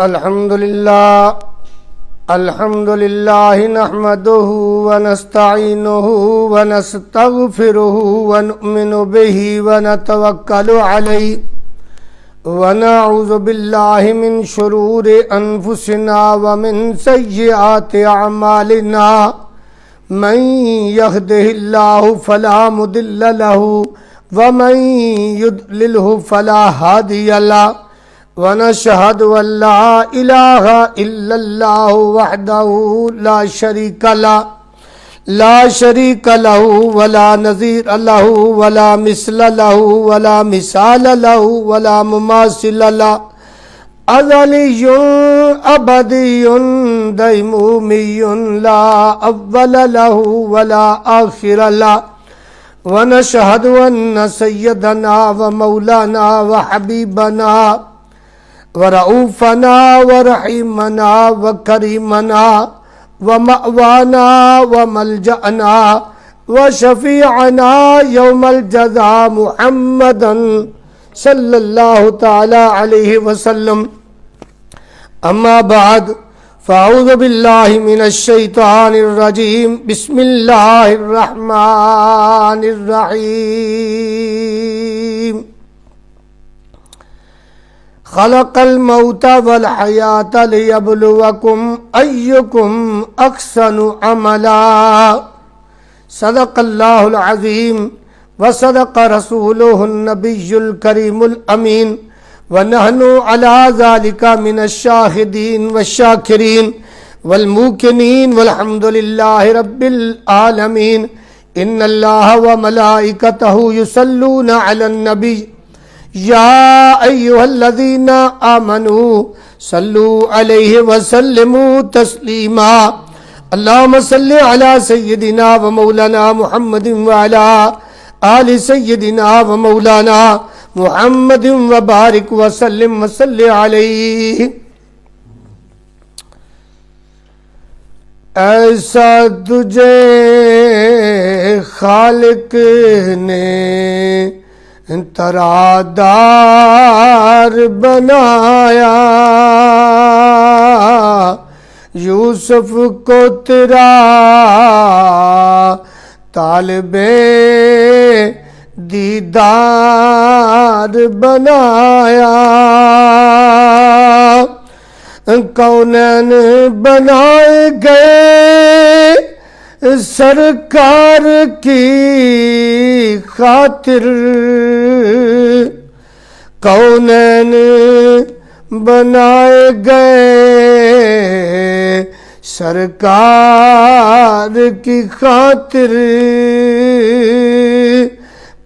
الحمد لله نحمده ونستعينه ونستغفره ونؤمن به ونتوكل عليه ونعوذ بالله من شرور أنفسنا ومن سيئات أعمالنا من يهده الله فلا مضل له ومن يضلله فلا هادي له ونشهد أن لا إله إلا الله وحده لا شريك له ولا نظير له ولا مثل له ولا مثال له ولا مماثل له أزلي أبدي ديمومي لا أول له ولا آخر له ونشهد أن سيدنا ومولانا وحبيبنا ورؤوفنا ورحيمنا وكريمنا ومأوانا وملجأنا وشفيعنا يوم الجزاء محمدا صلى الله تعالى عليه وسلم. أما بعد فأعوذ بالله من الشيطان الرجيم. بسم الله الرحمن الرحيم. خلق الموت والحياة ليبلوكم أيكم أحسن عملا. صدق الله العظيم وصدق رسوله النبي الكريم الأمين ونحن على ذلك من الشاهدين والشاكرين والموقنين والحمد لله رب العالمين. إن الله وملائكته يصلون على النبي يا أيها الذين آمنوا صلوا عليه وسلموا تسليما. اللهم صل على سيدنا ومولانا محمد وعلى آل سيدنا ومولانا محمد وبارك وسلم وصل عليه. ایسا تجھے خالق نے ترادار بنایا، یوسف کو تیرا طالب دیدار بنایا، کونین بنائے گئے سرکار کی خاطر، کونین بنائے گئے سرکار کی خاطر،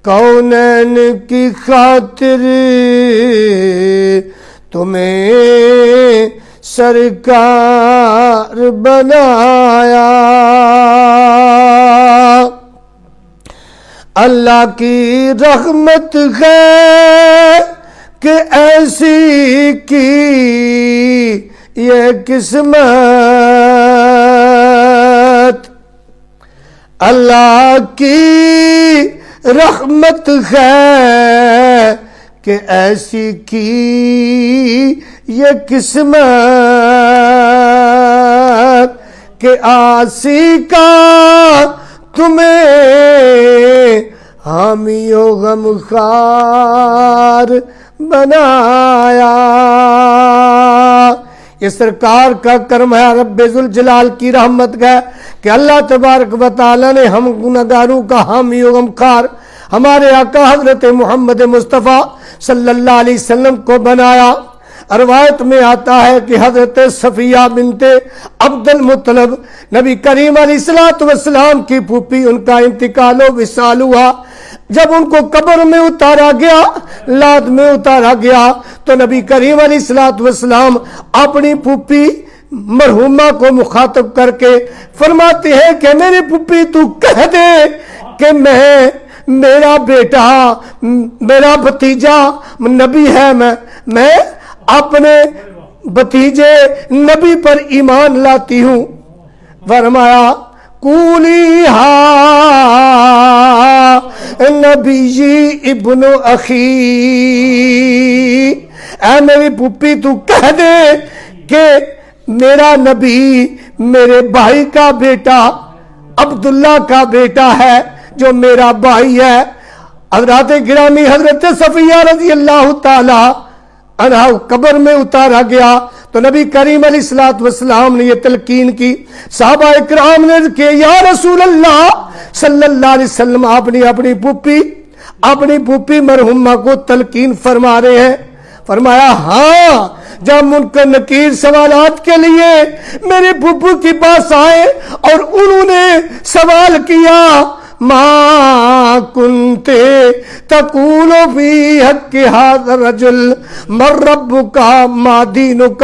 کونین کی خاطر تمہیں سرکار بنایا. اللہ کی رحمت ہے کہ ایسی کی یہ قسمت، اللہ کی رحمت ہے کہ ایسی کی یہ قسمت کہ آسی کا تمہیں حامی و غمخوار بنایا. یہ سرکار کا کرم ہے، رب ذوالجلال کی رحمت ہے کہ اللہ تبارک و تعالی نے ہم گنہگاروں کا حامی و غمخوار ہمارے آقا حضرت محمد مصطفیٰ صلی اللہ علیہ وسلم کو بنایا. روایت میں آتا ہے کہ حضرت صفیہ بنت عبد المطلب نبی کریم علیہ السلام کی پھوپھی، ان کا انتقال و وصال ہوا. جب ان کو قبر میں اتارا گیا، لاد میں اتارا گیا، تو نبی کریم علیہ السلام اپنی پھوپھی مرحومہ کو مخاطب کر کے فرماتے ہیں کہ میری پھوپھی تو کہہ دے کہ میرا بیٹا، میرا بھتیجا نبی ہے، میں اپنے بھتیجے نبی پر ایمان لاتی ہوں. فرمایا کولی ہا نبی ابن اخی، اے میری پھوپھی تو کہہ دے کہ میرا نبی میرے بھائی کا بیٹا عبداللہ کا بیٹا ہے جو میرا بھائی ہے۔ حضرات گرامی حضرت صفیہ رضی اللہ تعالی عنہ قبر میں اتارا گیا تو نبی کریم علیہ الصلوۃ والسلام نے یہ تلقین کی۔ صحابہ اکرام نے کہ یا رسول اللہ صلی اللہ علیہ وسلم آپ نے اپنی پھوپھی مرحومہ کو تلقین فرما رہے ہیں۔ فرمایا ہاں، جب منکر نکیر سوالات کے لیے میرے پھوپھو کے پاس آئے اور انہوں نے سوال کیا ما کنتے تقول فی حق ھذا الرجل من ربک ما دینک،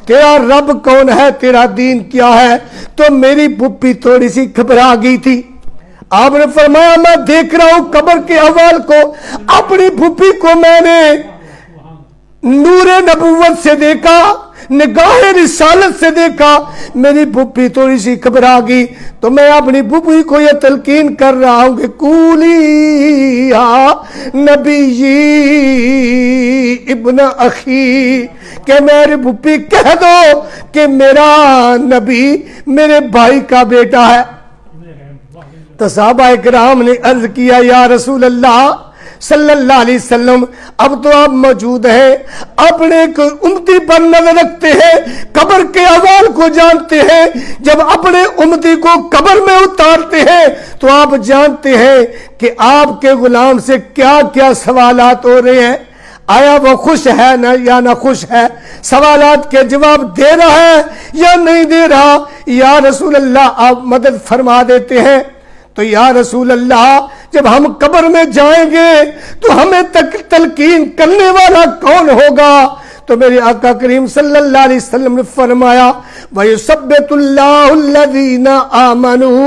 تیرا رب کون ہے، تیرا دین کیا ہے، تو میری پھوپھی تھوڑی سی گھبرا گئی تھی۔ آپ نے فرمایا میں دیکھ رہا ہوں قبر کے احوال کو، اپنی پھوپھی کو میں نے نور نبوت سے دیکھا، نگاہ رسالت سے دیکھا، میری پھوپھی تھوڑی سی گھبرا گئی تو میں اپنی پھوپھی کو یہ تلقین کر رہا ہوں کہ قولی یا نبی ابن اخی، کہ میری پھوپھی کہہ دو کہ میرا نبی میرے بھائی کا بیٹا ہے۔ تو صحابہ اکرام نے عرض کیا یا رسول اللہ صلی اللہ علیہ وسلم اب تو آپ موجود ہیں، اپنے امتی پر نظر رکھتے ہیں، قبر کے احوال کو جانتے ہیں، جب اپنے امتی کو قبر میں اتارتے ہیں تو آپ جانتے ہیں کہ آپ کے غلام سے کیا کیا سوالات ہو رہے ہیں، آیا وہ خوش ہے یا نہ خوش ہے، سوالات کے جواب دے رہا ہے یا نہیں دے رہا، یا رسول اللہ آپ مدد فرما دیتے ہیں۔ تو یا رسول اللہ جب ہم قبر میں جائیں گے تو ہمیں تلقین کرنے والا کون ہوگا؟ تو میرے آقا کریم صلی اللہ علیہ وسلم نے فرمایا وَيُثَبِّتُ اللَّهُ الَّذِينَ آمَنُوا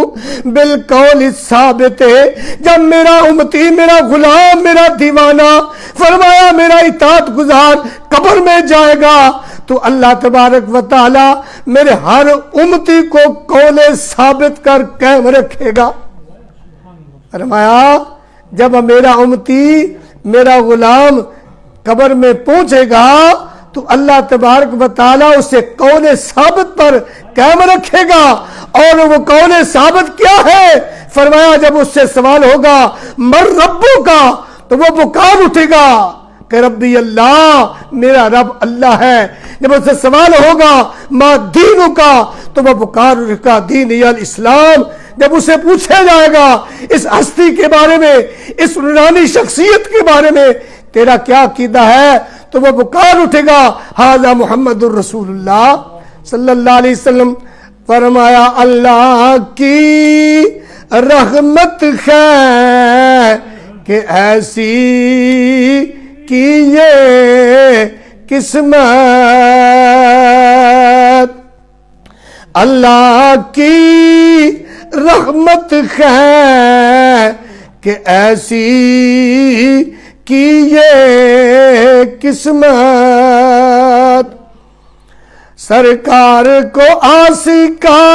بِالْقَوْلِ الثَّابِتِ، جب میرا امتی، میرا غلام، میرا دیوانہ، فرمایا میرا اطاعت گزار قبر میں جائے گا تو اللہ تبارک و تعالی میرے ہر امتی کو قول ثابت کر قائم رکھے گا۔ فرمایا جب میرا امتی، میرا غلام قبر میں پہنچے گا تو اللہ تبارک و تعالیٰ اسے قول ثابت پر قائم رکھے گا، اور وہ قول ثابت کیا ہے؟ فرمایا جب اس سے سوال ہوگا من ربو کا تو وہ پکار اٹھے گا کہ ربی اللہ، میرا رب اللہ ہے۔ جب اس سے سوال ہوگا ما دینو کا تو وہ پکار اٹھے گا دین الاسلام۔ جب اسے پوچھا جائے گا اس ہستی کے بارے میں، اس نورانی شخصیت کے بارے میں تیرا کیا عقیدہ ہے، تو وہ پکار اٹھے گا ھذا محمد الرسول اللہ صلی اللہ علیہ وسلم۔ فرمایا اللہ کی رحمت ہے کہ ایسی کی یہ قسمت، اللہ کی رحمت ہے کہ ایسی کی یہ قسمت، سرکار کو آسیکا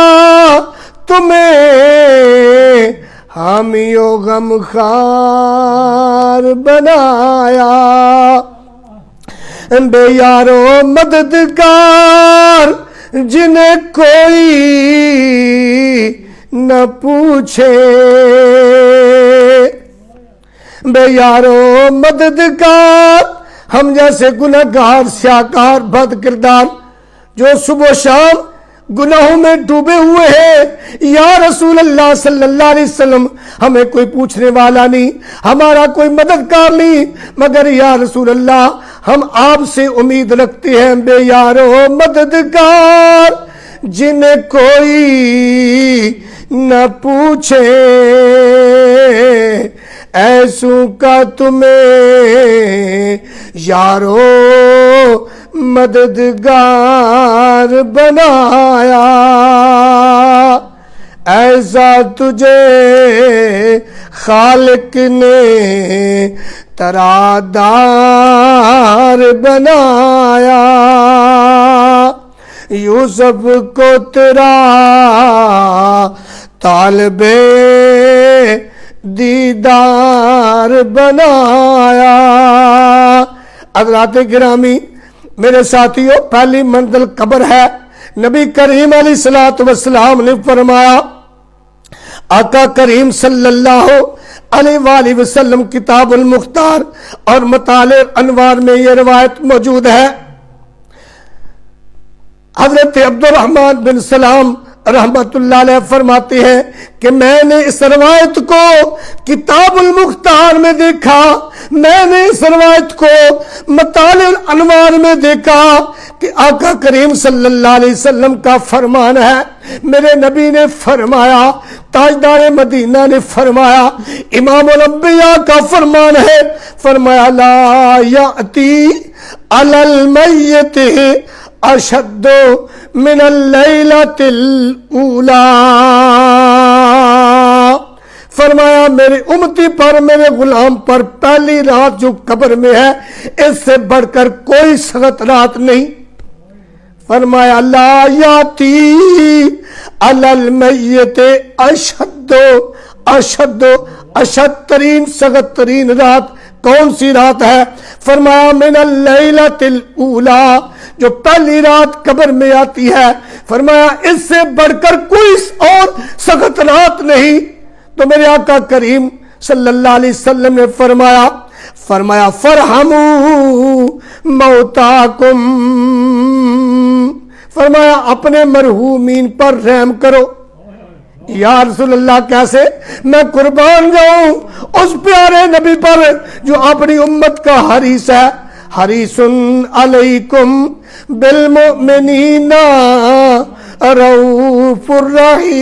تمہیں حامی و غمخوار بنایا، بے یارو مددگار جنہیں کوئی نہ پوچھے، بے یارو مددگار ہم جیسے گناہگار، سیاکار، بد کردار جو صبح و شام گناہوں میں ڈوبے ہوئے ہیں، یا رسول اللہ صلی اللہ علیہ وسلم ہمیں کوئی پوچھنے والا نہیں، ہمارا کوئی مددگار نہیں، مگر یا رسول اللہ ہم آپ سے امید رکھتے ہیں بے یارو مددگار جنہیں کوئی نہ پوچھے، ایسوں کا تمہیں یارو مددگار بنایا، ایسا تجھے خالق نے ترادار بنایا، یوسف کو تیرا طالب دیدار بنایا۔ حضرات گرامی میرے ساتھیوں پہلی منزل قبر ہے. نبی کریم علیہ الصلوۃ والسلام نے فرمایا، آقا کریم صلی اللہ علیہ وآلہ وسلم کتاب المختار اور مطالع انوار میں یہ روایت موجود ہے. حضرت عبد الرحمن بن سلام رحمت اللہ علیہ فرماتے ہیں کہ میں نے اس روایت کو کتاب المختار میں دیکھا، میں نے اس روایت کو مطالع الانوار میں دیکھا کہ آقا کریم صلی اللہ علیہ وسلم کا فرمان ہے. میرے نبی نے فرمایا، تاجدار مدینہ نے فرمایا، امام الانبیاء کا فرمان ہے، فرمایا لا یاتی علی المیت اشد من اللیلۃ الاولی. فرمایا میری امتی پر، میرے غلام پر پہلی رات جو قبر میں ہے اس سے بڑھ کر کوئی سخت رات نہیں. فرمایا لا یاتی علی المیت اشد ترین سخت ترین رات کون سی رات ہے؟ فرمایا من اللیلۃ الاولی، جو پہلی رات قبر میں آتی ہے. فرمایا اس سے بڑھ کر کوئی اور سخت رات نہیں. تو میرے آقا کریم صلی اللہ علیہ وسلم نے فرمایا فرحموا موتاکم، فرمایا اپنے مرحومین پر رحم کرو. یا رسول اللہ کیسے؟ میں قربان جاؤں اس پیارے نبی پر جو اپنی امت کا حریص ہے. حریص علیکم بالمؤمنین رؤوف الرحیم.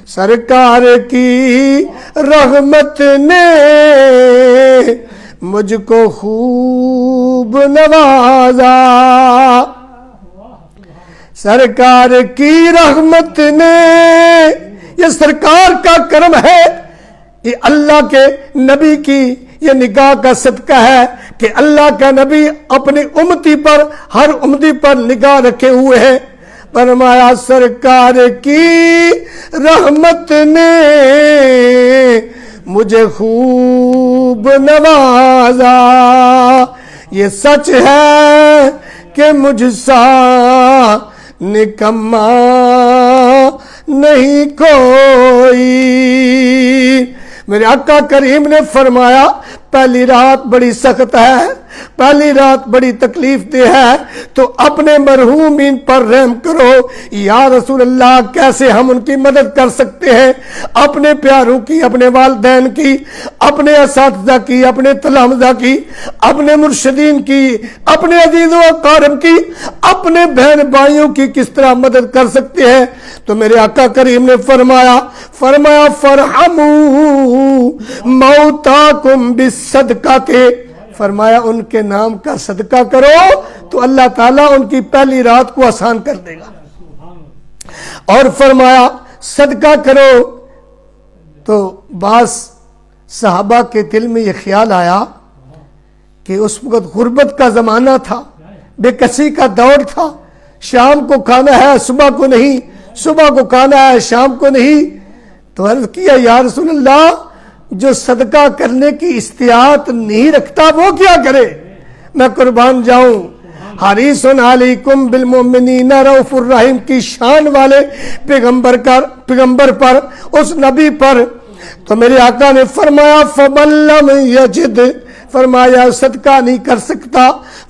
سرکار کی رحمت نے مجھ کو خوب نوازا، سرکار کی رحمت نے، یہ سرکار کا کرم ہے، یہ اللہ کے نبی کی یہ نگاہ کا صدقہ ہے کہ اللہ کا نبی اپنی امتی پر، ہر امتی پر نگاہ رکھے ہوئے ہیں. فرمایا سرکار کی رحمت نے مجھے خوب نوازا. یہ سچ ہے کہ مجھ سا نکما نہیں کوئی. میرے آقا کریم نے فرمایا پہلی رات بڑی سخت ہے، پہلی رات بڑی تکلیف دہ ہے، تو اپنے مرحومین پر رحم کرو. یا رسول اللہ کیسے ہم ان کی مدد کر سکتے ہیں؟ اپنے پیاروں کی، اپنے والدین کی، اپنے اساتذہ کی، اپنے تلامذہ کی، اپنے مرشدین کی، اپنے عزیز و اقارب کی، اپنے بہن بھائیوں کی کس طرح مدد کر سکتے ہیں؟ تو میرے آقا کریم نے فرمایا فرحموا موتاکم بالصدقۃ، فرمایا ان کے نام کا صدقہ کرو تو اللہ تعالیٰ ان کی پہلی رات کو آسان کر دے گا. اور فرمایا صدقہ کرو. تو بعض صحابہ کے دل میں یہ خیال آیا کہ اس وقت غربت کا زمانہ تھا، بے کسی کا دور تھا، شام کو کھانا ہے صبح کو نہیں، صبح کو کھانا ہے شام کو نہیں. تو عرض کیا یا رسول اللہ جو صدقہ کرنے کی استطاعت نہیں رکھتا وہ کیا کرے؟ میں قربان جاؤں حریص علیکم بالمؤمنین رؤوف الرحیم کی شان والے پیغمبر پر، اس نبی پر. تو میرے آقا نے فرمایا فمن لم یجد، فرمایا صدقہ نہیں کر سکتا،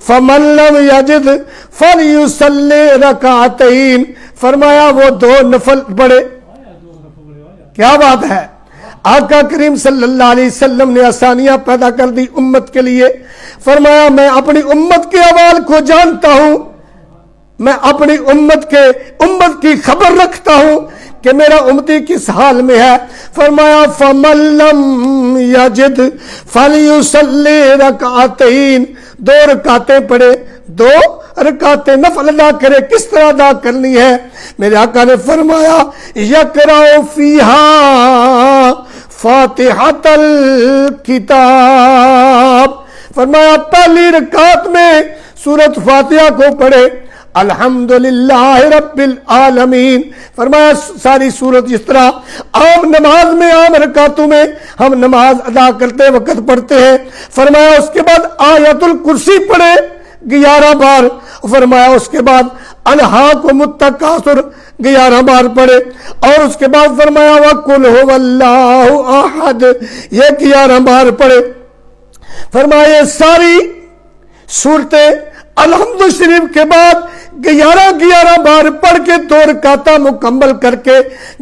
فمن لم یجد فلیصلی رکعتین، فرمایا وہ 2 نفل پڑھے. کیا بات ہے! آقا کریم صلی اللہ علیہ وسلم نے آسانیاں پیدا کر دی امت کے لیے. فرمایا میں اپنی امت کے احوال کو جانتا ہوں، میں اپنی امت کی خبر رکھتا ہوں کہ میرا امتی کس حال میں ہے. فرمایا فمن لم یجد فلیصلی رکعتین، 2 رکعتیں پڑھے، 2 رکعتیں نفل ادا کرے. کس طرح ادا کرنی ہے؟ میرے آقا نے فرمایا یقرأ فیہا فاتحۃ الکتاب، فرمایا پہلی رکعت میں سورۃ فاتحہ کو پڑھے. الحمدللہ رب العالمین. فرمایا ساری سورت جس طرح عام نماز میں عام رکعتوں میں ہم نماز ادا کرتے وقت پڑھتے ہیں، فرمایا اس کے بعد آیت الکرسی پڑھے 11 بار، فرمایا اس کے بعد الہاکم التکاثر 11 بار پڑھے، اور اس کے بعد فرمایا وَقُلْ هُوَ اللَّهُ أَحَدٌ یہ 11 بار پڑھے. فرمایا یہ ساری صورتیں الحمد شریف کے بعد 11 بار پڑھ کے 2 رکعتیں مکمل کر کے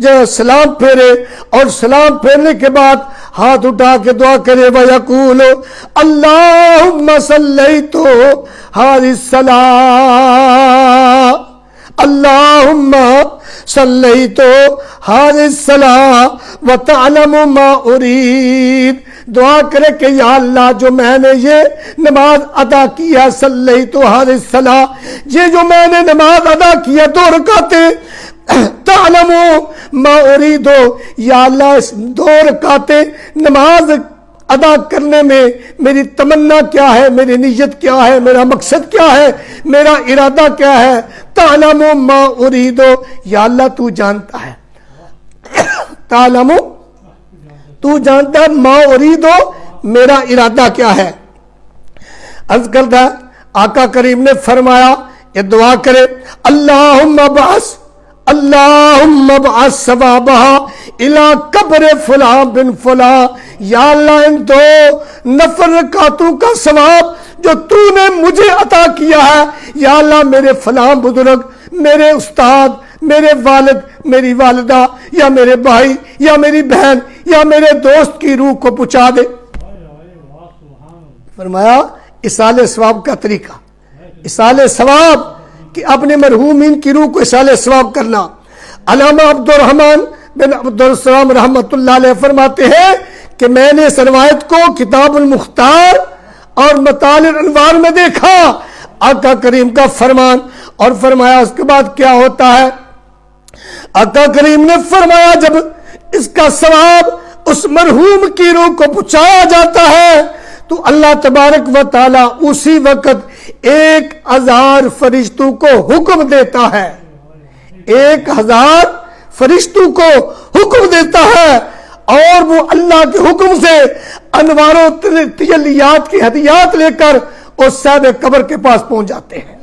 جو سلام پھیرے، اور سلام پھیرنے کے بعد ہاتھ اٹھا کے دعا کرے وَيَقُولُ اللَّهُمَّ صَلَّيْتُ هَذِهِ الصَّلَاةَ اللہم صلیت هذه الصلاة وتعلم ما ارید. دعا کرے کہ یا اللہ جو میں نے یہ نماز ادا کیا صلیت هذه الصلاة یہ جو میں نے نماز ادا کیا 2 رکعتیں تعلم ما ارید یا اللہ اس 2 رکعتیں نماز ادا کرنے میں میری تمنا کیا ہے، میری نیت کیا ہے، میرا مقصد کیا ہے، میرا ارادہ کیا ہے. تعلم ما ارید یا اللہ تو جانتا ہے، تعلم تو جانتا ہے ما ارید میرا ارادہ کیا ہے. عرض کرتا آقا کریم نے فرمایا یہ دعا کرے اللہم ابعث ثوابها الى قبر فلان بن فلان. یا اللہ ان 2 نفل رکعتوں کا ثواب جو تو نے مجھے عطا کیا ہے، یا اللہ میرے فلاں بزرگ، میرے استاد، میرے والد، میری والدہ، یا میرے بھائی، یا میری بہن، یا میرے دوست کی روح کو پہنچا دے. فرمایا اصال ثواب کا طریقہ، اصال ثواب کہ اپنے مرحومین کی روح کو اصال ثواب کرنا. علامہ عبدالرحمن بن عبدالسلام رحمۃ اللہ علیہ فرماتے ہیں کہ میں نے اس روایت کو کتاب المختار اور مطالع الانوار میں دیکھا، آقا کریم کا فرمان. اور فرمایا اس کے بعد کیا ہوتا ہے، آقا کریم نے فرمایا جب اس کا ثواب اس مرحوم کی روح کو پہنچایا جاتا ہے تو اللہ تبارک و تعالی اسی وقت 1000 فرشتوں کو حکم دیتا ہے، 1000 فرشتوں کو حکم دیتا ہے، اور وہ اللہ کے حکم سے انوار و تجلیات کی ہدیات لے کر اس صاحب قبر کے پاس پہنچ جاتے ہیں.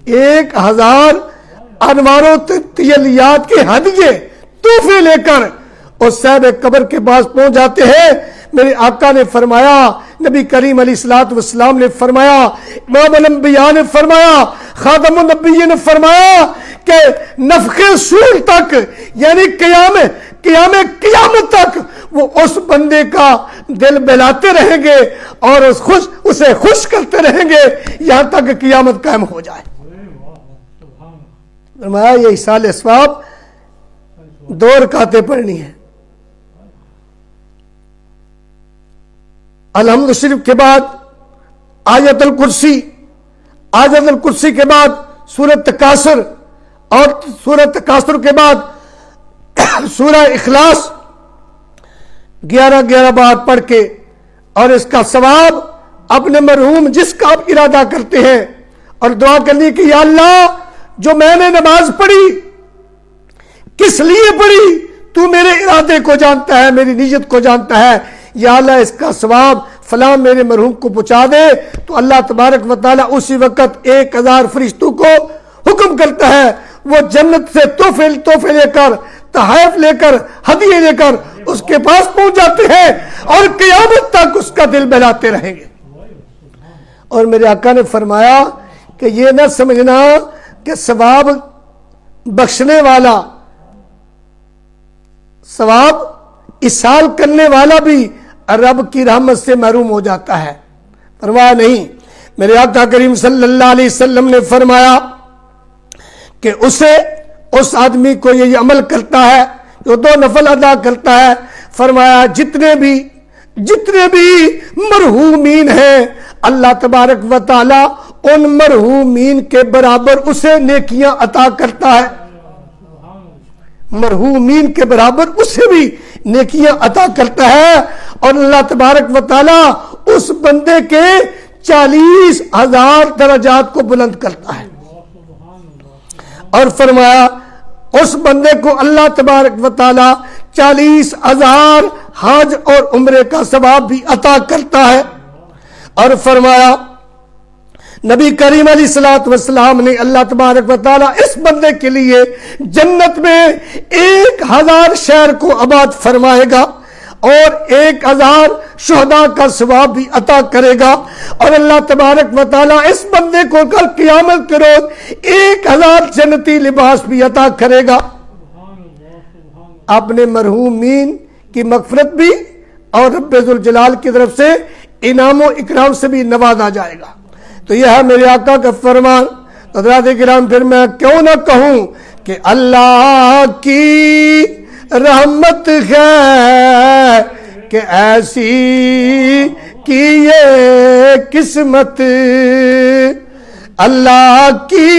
1000 انوار و تجلیات کے ہدیے تحفے لے کر اس صاحب قبر کے پاس پہنچ جاتے ہیں. میرے آقا نے فرمایا، نبی کریم علیہ الصلوۃ والسلام نے فرمایا، امام الانبیاء نے فرمایا، خاتم النبیین نے فرمایا کہ نفخ صور تک یعنی قیامت تک وہ اس بندے کا دل بہلاتے رہیں گے اور اسے خوش کرتے رہیں گے یہاں تک کہ قیامت قائم ہو جائے. فرمایا یہ اصال ثواب 2 رکعتیں پڑھنی ہے. الحمد شریف کے بعد آیت الکرسی کے بعد سورۃ تکاثر، اور سورۃ تکاثر کے بعد سورہ اخلاص 11 بار پڑھ کے، اور اس کا ثواب اپنے مرحوم جس کا آپ ارادہ کرتے ہیں، اور دعا کرنی کہ یا اللہ جو میں نے نماز پڑھی کس لیے پڑھی تو میرے ارادے کو جانتا ہے، میری نیت کو جانتا ہے، یا اللہ اس کا ثواب فلاں میرے مرحوم کو پہنچا دے. تو اللہ تبارک و تعالی اسی وقت 1000 فرشتوں کو حکم کرتا ہے، وہ جنت سے تحفے لے کر، تحائف لے کر، ہدیے لے کر اس کے پاس پہنچ جاتے ہیں اور قیامت تک اس کا دل بہلاتے رہیں گے. اور میرے آقا نے فرمایا کہ یہ نہ سمجھنا کہ ثواب بخشنے والا، ثواب اصال کرنے والا بھی رب کی رحمت سے محروم ہو جاتا ہے. فرمایا نہیں. میرے آقا کریم صلی اللہ علیہ وسلم نے فرمایا کہ اس آدمی کو یہ عمل کرتا ہے جو 2 نفل ادا کرتا ہے، فرمایا جتنے بھی مرحومین ہیں اللہ تبارک و تعالی ان مرحومین کے برابر اسے نیکیاں عطا کرتا ہے، مرحومین کے برابر اسے بھی نیکیاں عطا کرتا ہے. اور اللہ تبارک و تعالی اس بندے کے 40,000 درجات کو بلند کرتا ہے. اور فرمایا اس بندے کو اللہ تبارک و تعالی 40,000 حج اور عمرے کا ثواب بھی عطا کرتا ہے۔ اور فرمایا نبی کریم علیہ الصلوۃ والسلام نے اللہ تبارک و تعالی اس بندے کے لیے جنت میں 1,000 شہر کو آباد فرمائے گا اور 1,000 شہداء کا ثواب بھی عطا کرے گا، اور اللہ تبارک و تعالی اس بندے کو کل قیامت کے روز 1,000 جنتی لباس بھی عطا کرے گا۔ اپنے مرحومین کی مغفرت بھی اور رب ذوالجلال کی طرف سے انعام و اکرام سے بھی نوازا جائے گا۔ تو یہ ہے میرے آقا کا فرمان۔ حضرات کرام پھر میں کیوں نہ کہوں کہ اللہ کی رحمت ہے کہ ایسی کی یہ قسمت، اللہ کی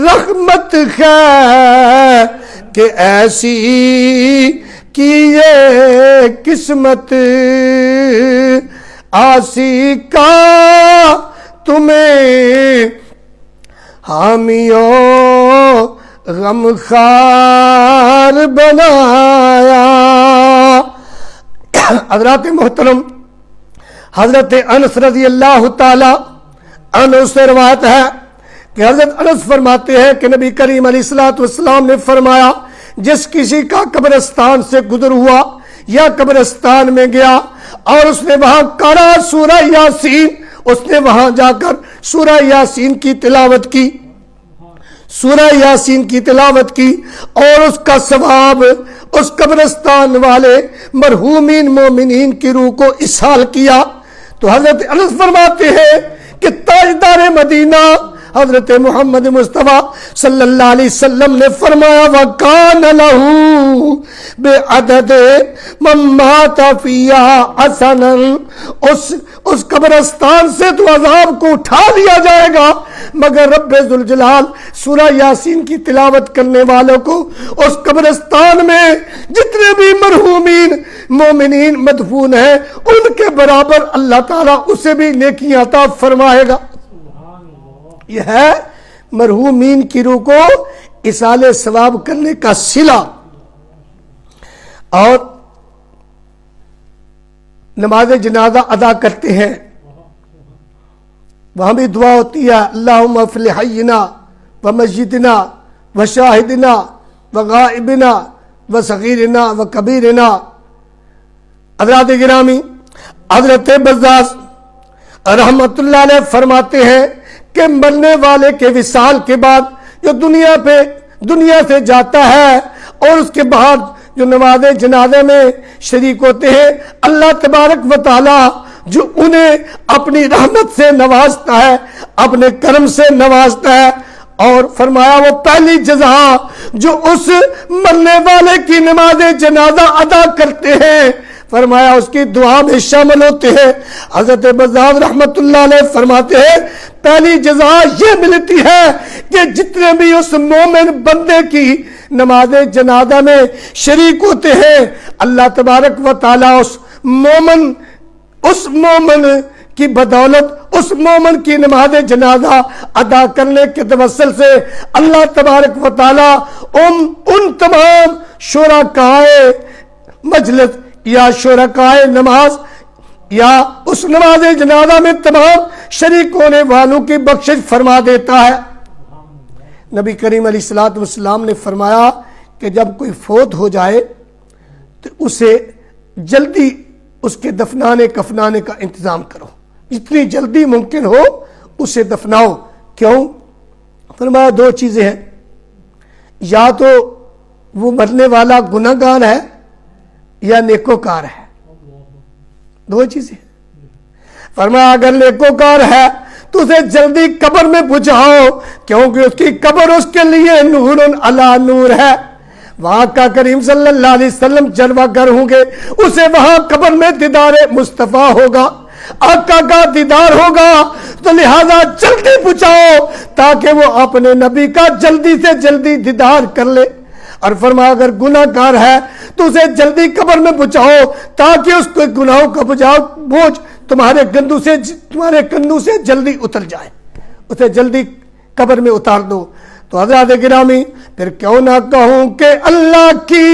رحمت ہے کہ ایسی کی یہ قسمت، آسی کا تمہیں حامیوں غم خار بنایا۔ حضرات محترم، حضرت انس رضی اللہ تعالی عنہ سے روایت ہے کہ حضرت انس فرماتے ہیں کہ نبی کریم علیہ الصلوۃ والسلام نے فرمایا جس کسی کا قبرستان سے گزر ہوا یا قبرستان میں گیا اور اس نے وہاں قرأ سورہ یاسین، اس نے وہاں جا کر سورہ یاسین کی تلاوت کی، سورہ یاسین کی تلاوت کی، اور اس کا ثواب اس قبرستان والے مرحومین مومنین کی روح کو اسحال کیا۔ تو حضرت انس فرماتے ہیں کہ تاجدار مدینہ حضرت محمد مصطفیٰ صلی اللہ علیہ وسلم نے فرمایا وَكَانَ لَهُ بِعَدَدِ مَن مَاتَ فِيهَا حَسَنًا، اس قبرستان سے تو عذاب کو اٹھا لیا جائے گا، مگر رب ذوالجلال سورہ یاسین کی تلاوت کرنے والوں کو اس قبرستان میں جتنے بھی مرحومین مومنین مدفون ہیں ان کے برابر اللہ تعالیٰ اسے بھی نیکیاں عطا فرمائے گا۔ یہ ہے مرحومین کی روح کو اصال ثواب کرنے کا صلہ۔ اور نماز جنازہ ادا کرتے ہیں، وہاں بھی دعا ہوتی ہے اللہم اغفر لحینا ومیتنا وشاہدنا وغائبنا وصغیرنا وکبیرنا۔ حضرات گرامی، حضرت بزاز رحمت اللہ علیہ فرماتے ہیں کہ مرنے والے کے وصال کے بعد جو دنیا سے جاتا ہے اور اس کے بعد جو نماز جنازے میں شریک ہوتے ہیں، اللہ تبارک و تعالی جو انہیں اپنی رحمت سے نوازتا ہے، اپنے کرم سے نوازتا ہے، اور فرمایا وہ پہلی جزا جو اس مرنے والے کی نماز جنازہ ادا کرتے ہیں فرمایا اس کی دعا میں شامل ہوتے ہیں۔ حضرت بزاز رحمت اللہ علیہ فرماتے ہیں پہلی جزا یہ ملتی ہے کہ جتنے بھی اس مومن بندے کی نماز جنازہ میں شریک ہوتے ہیں، اللہ تبارک و تعالی اس مومن کی بدولت اس مومن کی نماز جنازہ ادا کرنے کے توسل سے اللہ تبارک و تعالی ان تمام شرکائے مجلس یا شرکائے نماز یا اس نماز جنازہ میں تمام شریک ہونے والوں کی بخشش فرما دیتا ہے۔ نبی کریم علیہ الصلوۃ والسلام نے فرمایا کہ جب کوئی فوت ہو جائے تو اسے جلدی اس کے دفنانے کفنانے کا انتظام کرو، جتنی جلدی ممکن ہو اسے دفناؤ۔ کیوں؟ فرمایا دو چیزیں ہیں، یا تو وہ مرنے والا گنہگار ہے یا نیکوکار ہے، دو چیزیں۔ فرمایا اگر نیکوکار ہے تو اسے جلدی قبر میں پہنچاؤ، کیونکہ اس کی قبر اس کے لیے نور علی نور ہے، وہاں کا کریم صلی اللہ علیہ وسلم جلوہ گر ہوں گے، اسے وہاں قبر میں دیدار مصطفیٰ ہوگا، آقا کا دیدار ہوگا، تو لہذا جلدی پہنچاؤ تاکہ وہ اپنے نبی کا جلدی سے جلدی دیدار کر لے۔ اور فرمایا اگر گناہ گار ہے تو اسے جلدی قبر میں پہنچاؤ تاکہ اس کو گناہوں کا بوجھ تمہارے کندھوں سے جلدی اتر جائے، اسے جلدی قبر میں اتار دو۔ تو حضرات گرامی پھر کیوں نہ کہوں کہ اللہ کی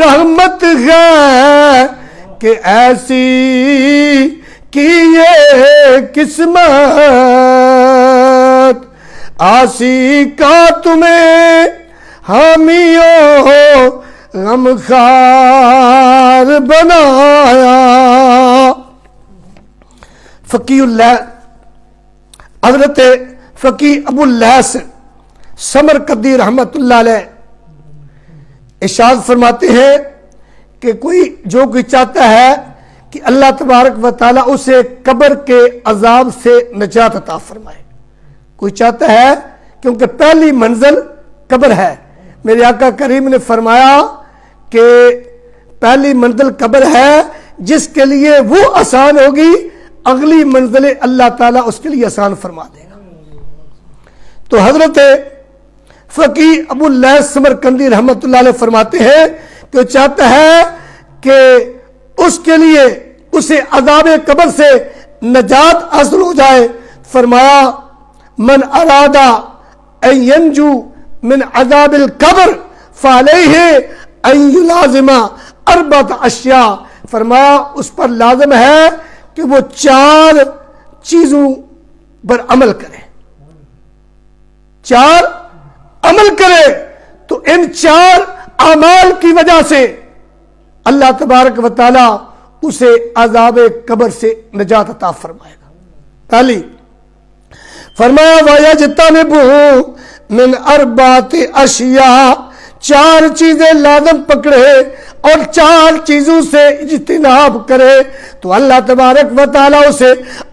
رحمت ہے کہ ایسی کی یہ قسمت، آسی کا تمہیں حامیوں غمخوار بنایا۔ فقی اللہ حضرت فقی ابو اللیث سمرقندی رحمت اللہ علیہ ارشاد فرماتے ہیں کہ جو کوئی چاہتا ہے کہ اللہ تبارک و تعالیٰ اسے قبر کے عذاب سے نجات عطا فرمائے، کوئی چاہتا ہے کیونکہ پہلی منزل قبر ہے، میرے آقا کریم نے فرمایا کہ پہلی منزل قبر ہے، جس کے لیے وہ آسان ہوگی اگلی منزل اللہ تعالیٰ اس کے لیے آسان فرما دے گا۔ تو حضرت فقی ابو اللیث سمرقندی رحمت اللہ علیہ فرماتے ہیں کہ وہ چاہتا ہے کہ اس کے لیے اسے عذاب قبر سے نجات حاصل ہو جائے، فرمایا من ارادہ ان ینجو من عذاب القبر فعلیہ ان یلازم اربعۃ اشیاء، فرمایا اس پر لازم ہے کہ وہ 4 چیزوں پر عمل کرے، 4 عمل کرے، تو ان 4 اعمال کی وجہ سے اللہ تبارک و تعالی اسے عذاب قبر سے نجات عطا فرمائے گا۔ پہلی فرمایا وَيَجْتَنِبُ مِنْ أَرْبَعَةِ أَشْيَاء، 4 چیزیں لازم پکڑے اور 4 چیزوں سے اجتناب کرے تو اللہ تبارک و تعالیٰ اسے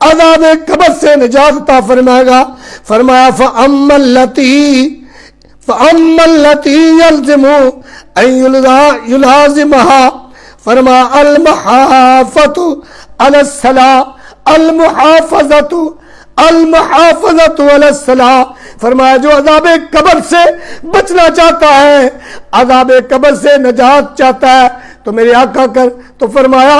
عذاب قبر سے نجات عطا فرمائے گا۔ فرمایا فَأَمَّا الَّتِي يَلْزِمُ أَن يُلَازِمَهَا، فرمایا المحافظۃ علی الصلاۃ، المحافظۃ علی الصلاۃ، فرمایا جو عذاب قبر سے بچنا چاہتا ہے، عذاب قبر سے نجات چاہتا ہے، تو میرے آقا تو فرمایا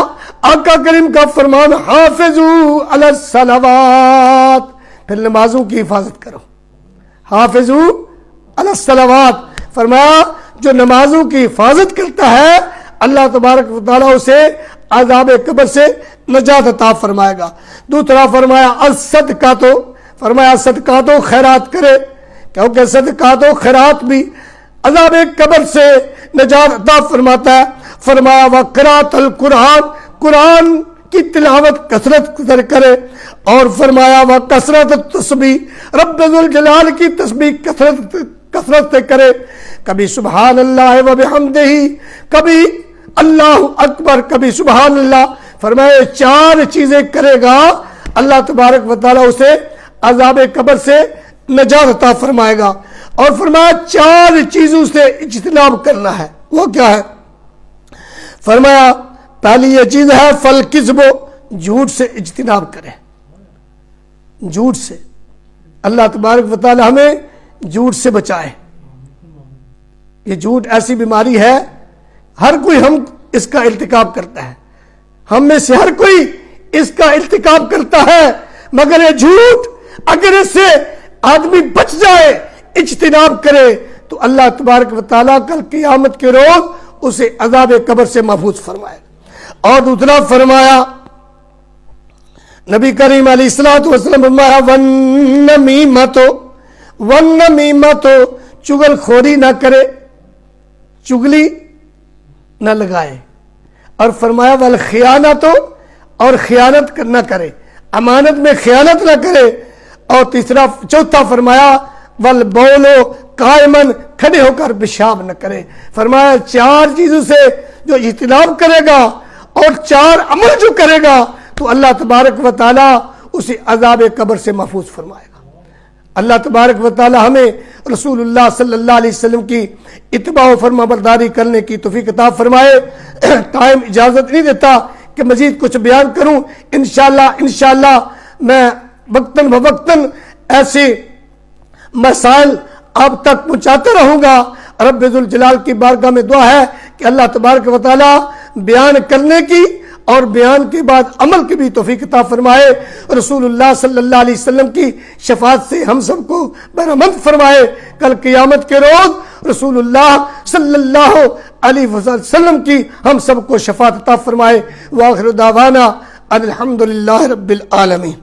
آقا کریم کا فرمان حافظوا علی الصلوات، پھر نمازوں کی حفاظت کرو، حافظوا علی الصلوات، فرمایا جو نمازوں کی حفاظت کرتا ہے اللہ تبارک و تعالیٰ اسے عذاب قبر سے نجات عطا فرمائے گا۔ دوسرا فرمایا الصدقات، فرمایا صدقات و خیرات کرے، کیونکہ صدقات و خیرات بھی عذاب قبر سے نجات عطا فرماتا ہے۔ فرمایا وقراءۃ القرآن، قرآن کی تلاوت کثرت کرے، اور فرمایا وکثرت التسبیح، رب ذوالجلال کی تسبیح کثرت سے کرے، کبھی سبحان اللہ و بحمدہ، کبھی اللہ اکبر، کبھی سبحان اللہ، فرمایا 4 چیزیں کرے گا اللہ تبارک و تعالیٰ اسے عذاب قبر سے نجات عطا فرمائے گا۔ اور فرمایا 4 چیزوں سے اجتناب کرنا ہے، وہ کیا ہے؟ فرمایا پہلی یہ چیز ہے فالکذب، جھوٹ سے اجتناب کرے، جھوٹ سے، اللہ تبارک و تعالیٰ ہمیں جھوٹ سے بچائے۔ یہ جھوٹ ایسی بیماری ہے ہر کوئی ہم اس کا ارتکاب کرتا ہے، ہم میں سے ہر کوئی اس کا ارتکاب کرتا ہے، مگر یہ جھوٹ اگر اس سے آدمی بچ جائے، اجتناب کرے، تو اللہ تبارک و تعالیٰ کل قیامت کے روز اسے عذاب قبر سے محفوظ فرمائے۔ اور دوسرا فرمایا نبی کریم علیہ الصلوۃ والسلام فرمایا والنمیمۃ، چغل خوری نہ کرے، چگلی نہ لگائے، اور فرمایا والخیانت، اور خیانت نہ کرے، امانت میں خیانت نہ کرے، اور چوتھا فرمایا والبول قائمن، کھڑے ہو کر پیشاب نہ کرے۔ فرمایا 4 چیزوں سے جو اجتناب کرے گا اور 4 عمل جو کرے گا تو اللہ تبارک و تعالیٰ اسے عذاب قبر سے محفوظ فرمائے گا۔ اللہ تبارک و تعالیٰ ہمیں رسول اللہ صلی اللہ علیہ وسلم کی اتباع و فرما برداری کرنے کی توفیق عطا فرمائے۔ ٹائم اجازت نہیں دیتا کہ مزید کچھ بیان کروں، انشاءاللہ میں وقتاً بوقتاً ایسے مسائل آپ تک پہنچاتا رہوں گا۔ رب ذوالجلال کی بارگاہ میں دعا ہے کہ اللہ تبارک و تعالیٰ بیان کرنے کی اور بیان کے بعد عمل کی بھی توفیق عطا فرمائے، رسول اللہ صلی اللہ علیہ وسلم کی شفاعت سے ہم سب کو بہرمند فرمائے، کل قیامت کے روز رسول اللہ صلی اللہ علیہ وسلم کی ہم سب کو شفاعت عطا فرمائے۔ وآخر دعوانا الحمدللہ رب العالمین۔